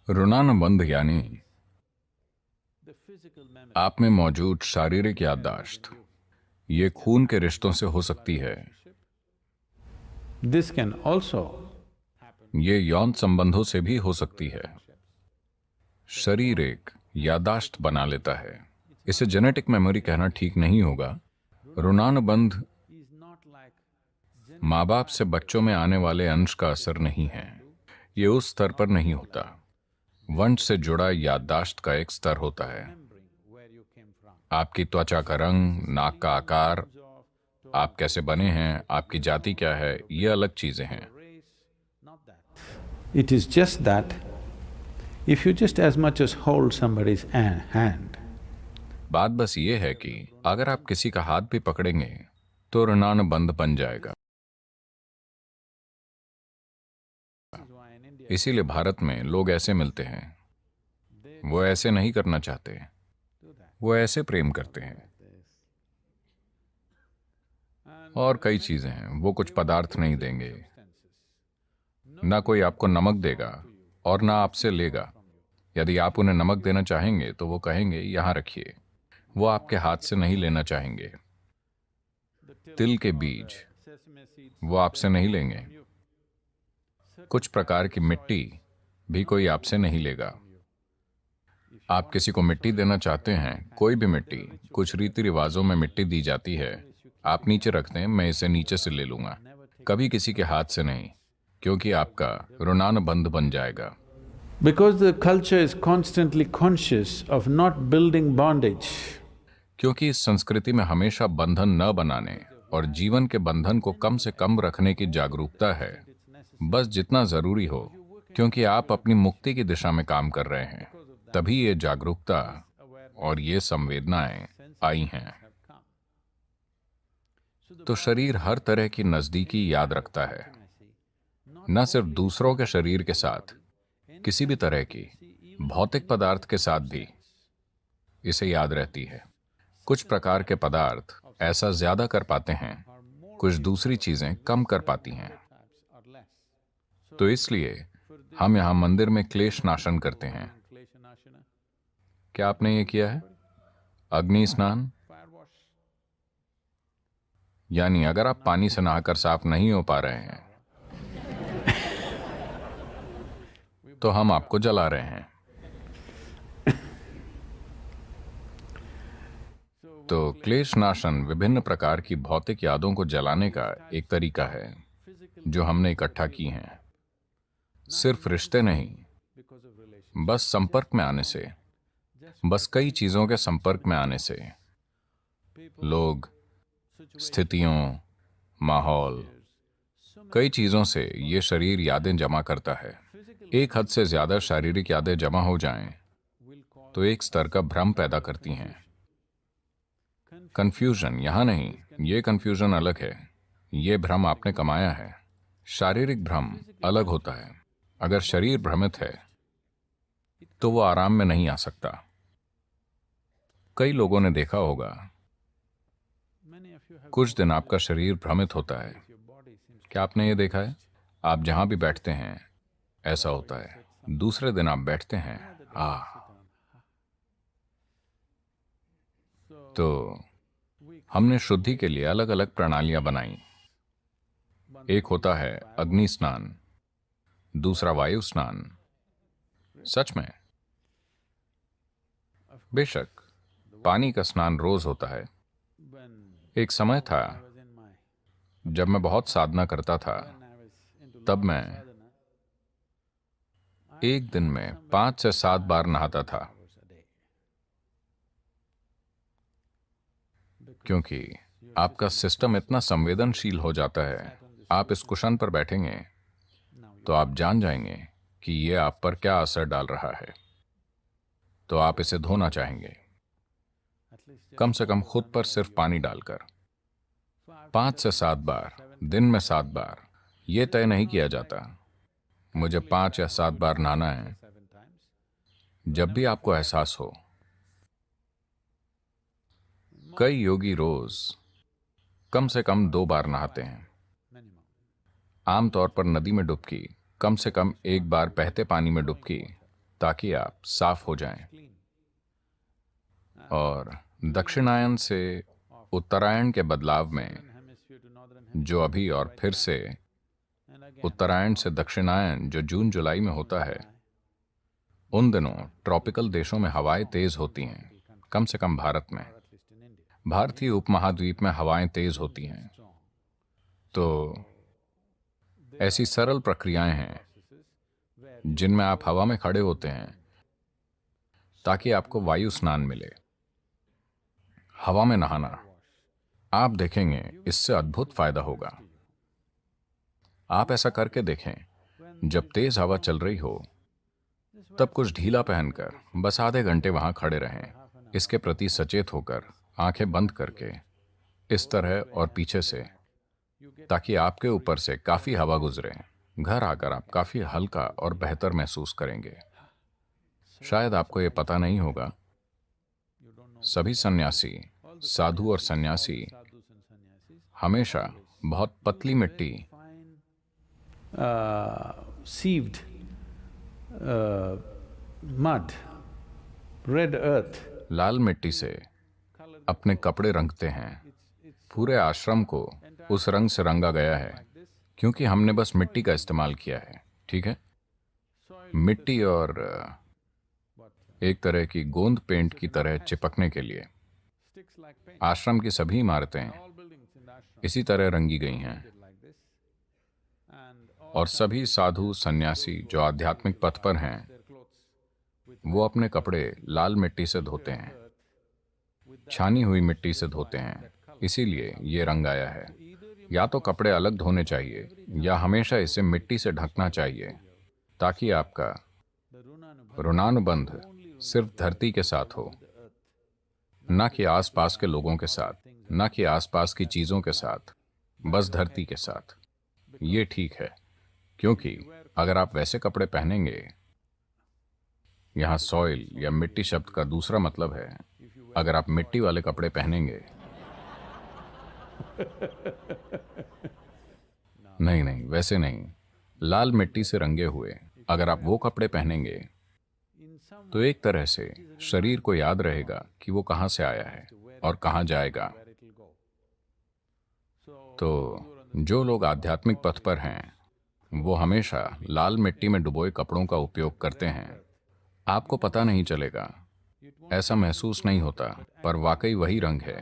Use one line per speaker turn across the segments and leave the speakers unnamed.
ऋणानुबंध यानी आप में मौजूद शारीरिक याददाश्त। ये खून के रिश्तों से हो सकती है,
This can also
ये यौन संबंधों से भी हो सकती है। शरीर एक याददाश्त बना लेता है। इसे जेनेटिक मेमोरी कहना ठीक नहीं होगा। ऋणानुबंध
is not like
माँ बाप से बच्चों में आने वाले अंश का असर नहीं है। ये उस स्तर पर नहीं होता। वंश से जुड़ा याददाश्त का एक स्तर होता है।
remembering where you came from.
आपकी त्वचा का रंग, नाक का आकार, आप कैसे बने हैं, आपकी जाति क्या है, ये अलग चीजें हैं।
Race, not that. It is just that if you just as much as hold somebody's hand,
बात बस ये है कि अगर आप किसी का हाथ भी पकड़ेंगे तो ऋणानुबंध बन जाएगा। इसीलिए भारत में लोग ऐसे मिलते हैं। वो ऐसे नहीं करना चाहते, वो ऐसे प्रेम करते हैं। और कई चीजें हैं। वो कुछ पदार्थ नहीं देंगे, ना कोई आपको नमक देगा और ना आपसे लेगा। यदि आप उन्हें नमक देना चाहेंगे तो वो कहेंगे यहां रखिए। वो आपके हाथ से नहीं लेना चाहेंगे। तिल के बीज वो आपसे नहीं लेंगे। कुछ प्रकार की मिट्टी भी कोई आपसे नहीं लेगा। आप किसी को मिट्टी देना चाहते हैं, कोई भी मिट्टी, कुछ रीति रिवाजों में मिट्टी दी जाती है। आप नीचे रखते हैं, मैं इसे नीचे से ले लूंगा। कभी किसी के हाथ से नहीं, क्योंकि आपका ऋणानुबंध बन जाएगा।
because the culture is constantly conscious of not building bondage,
क्योंकि इस संस्कृति में हमेशा बंधन न बनाने और जीवन के बंधन को कम से कम रखने की जागरूकता है, बस जितना जरूरी हो। क्योंकि आप अपनी मुक्ति की दिशा में काम कर रहे हैं, तभी ये जागरूकता और ये संवेदनाएं आई हैं। तो शरीर हर तरह की नजदीकी याद रखता है, न सिर्फ दूसरों के शरीर के साथ, किसी भी तरह की भौतिक पदार्थ के साथ भी इसे याद रहती है। कुछ प्रकार के पदार्थ ऐसा ज्यादा कर पाते हैं, कुछ दूसरी चीजें कम कर पाती हैं। तो इसलिए हम यहां मंदिर में क्लेश नाशन करते हैं। क्या आपने ये किया है? अग्नि स्नान, यानी अगर आप पानी से नहाकर साफ नहीं हो पा रहे हैं तो हम आपको जला रहे हैं। तो क्लेश नाशन विभिन्न प्रकार की भौतिक यादों को जलाने का एक तरीका है जो हमने इकट्ठा की हैं। सिर्फ रिश्ते नहीं, बस संपर्क में आने से, बस कई चीजों के संपर्क में आने से, लोग, स्थितियों, माहौल, कई चीजों से ये शरीर यादें जमा करता है। एक हद से ज्यादा शारीरिक यादें जमा हो जाएं तो एक स्तर का भ्रम पैदा करती हैं। कंफ्यूजन यहां नहीं, ये कंफ्यूजन अलग है। ये भ्रम आपने कमाया है। शारीरिक भ्रम अलग होता है। अगर शरीर भ्रमित है तो वो आराम में नहीं आ सकता। कई लोगों ने देखा होगा, कुछ दिन आपका शरीर भ्रमित होता है। क्या आपने ये देखा है? आप जहां भी बैठते हैं ऐसा होता है। दूसरे दिन आप बैठते हैं, तो हमने शुद्धि के लिए अलग अलग प्रणालियां बनाई। एक होता है अग्नि स्नान, दूसरा वायु स्नान। सच में, बेशक पानी का स्नान रोज होता है। एक समय था जब मैं बहुत साधना करता था, तब मैं एक दिन में 5 से 7 बार नहाता था। क्योंकि आपका सिस्टम इतना संवेदनशील हो जाता है। आप इस कुशन पर बैठेंगे तो आप जान जाएंगे कि ये आप पर क्या असर डाल रहा है। तो आप इसे धोना चाहेंगे, कम से कम खुद पर सिर्फ पानी डालकर 5 से 7 बार, दिन में 7 बार। यह तय नहीं किया जाता मुझे 5 या 7 बार नहाना है। जब भी आपको एहसास हो। कई योगी रोज कम से कम 2 बार नहाते हैं। आमतौर पर नदी में डुबकी, कम से कम 1 बार बहते पानी में डुबकी, ताकि आप साफ हो जाएं। और दक्षिणायन से उत्तरायण के बदलाव में, जो अभी और फिर से उत्तरायण से दक्षिणायन जो जून जुलाई में होता है, उन दिनों ट्रॉपिकल देशों में हवाएं तेज होती हैं, कम से कम भारत में। भारतीय उपमहाद्वीप में हवाएं तेज होती हैं। तो ऐसी सरल प्रक्रियाएं हैं जिनमें आप हवा में खड़े होते हैं ताकि आपको वायु स्नान मिले। हवा में नहाना, आप देखेंगे इससे अद्भुत फायदा होगा। आप ऐसा करके देखें, जब तेज हवा चल रही हो तब कुछ ढीला पहनकर बस आधे घंटे वहां खड़े रहें, इसके प्रति सचेत होकर, आंखें बंद करके, इस तरह और पीछे से, ताकि आपके ऊपर से काफी हवा गुजरे। घर आकर आप काफी हल्का और बेहतर महसूस करेंगे। शायद आपको ये पता नहीं होगा, सभी सन्यासी, साधु और सन्यासी हमेशा बहुत पतली मिट्टी,
sieved mud, red earth,
लाल मिट्टी से अपने कपड़े रंगते हैं। पूरे आश्रम को उस रंग से रंगा गया है क्योंकि हमने बस मिट्टी का इस्तेमाल किया है, ठीक है? मिट्टी और एक तरह की गोंद पेंट की तरह चिपकने के लिए आश्रम की सभी इमारतें इसी तरह रंगी गई हैं। और सभी साधु सन्यासी जो आध्यात्मिक पथ पर हैं, वो अपने कपड़े लाल मिट्टी से धोते हैं, छानी हुई मिट्टी से धोते हैं, इसीलिए ये रंग आया है। या तो कपड़े अलग धोने चाहिए या हमेशा इसे मिट्टी से ढकना चाहिए ताकि आपका ऋणानुबंध सिर्फ धरती के साथ हो, ना कि आसपास के लोगों के साथ, ना कि आसपास की चीजों के साथ, बस धरती के साथ। ये ठीक है, क्योंकि अगर आप वैसे कपड़े पहनेंगे, यहां सॉइल या मिट्टी शब्द का दूसरा मतलब है, अगर आप मिट्टी वाले कपड़े पहनेंगे नहीं नहीं, वैसे नहीं, लाल मिट्टी से रंगे हुए अगर आप वो कपड़े पहनेंगे तो एक तरह से शरीर को याद रहेगा कि वो कहां से आया है और कहां जाएगा। तो जो लोग आध्यात्मिक पथ पर हैं, वो हमेशा लाल मिट्टी में डुबोए कपड़ों का उपयोग करते हैं। आपको पता नहीं चलेगा, ऐसा महसूस नहीं होता, पर वाकई वही रंग है।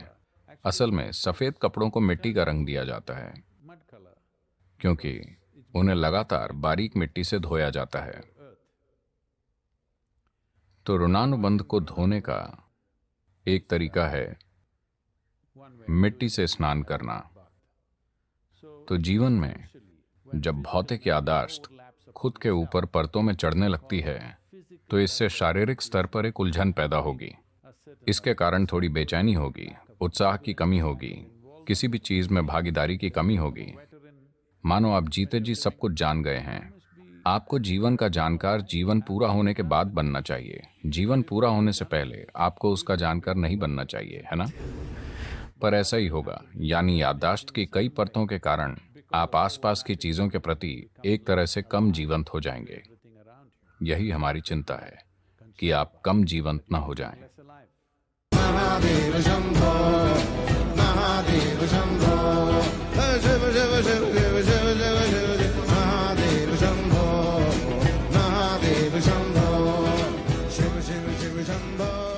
असल में सफेद कपड़ों को मिट्टी का रंग दिया जाता है क्योंकि उन्हें लगातार बारीक मिट्टी से धोया जाता है। तो ऋणानुबंध को धोने का एक तरीका है मिट्टी से स्नान करना। तो जीवन में जब भौतिक याददाश्त खुद के ऊपर परतों में चढ़ने लगती है, तो इससे शारीरिक स्तर पर एक उलझन पैदा होगी। इसके कारण थोड़ी बेचैनी होगी, उत्साह की कमी होगी, किसी भी चीज में भागीदारी की कमी होगी। मानो आप जीते जी सब कुछ जान गए हैं। आपको जीवन का जानकार जीवन पूरा होने के बाद बनना चाहिए। जीवन पूरा होने से पहले आपको उसका जानकार नहीं बनना चाहिए, है ना? पर ऐसा ही होगा, यानी याददाश्त की कई परतों के कारण आप आसपास की चीजों के प्रति एक तरह से कम जीवंत हो जाएंगे। यही हमारी चिंता है कि आप कम जीवंत न हो जाएं।
महादेव शंभो, महादेव शंभो, शिव शिव शिव शिव शिव शिव शिव शिव, महादेव शंभो, महादेव शंभो, शिव शिव शिव शंभो।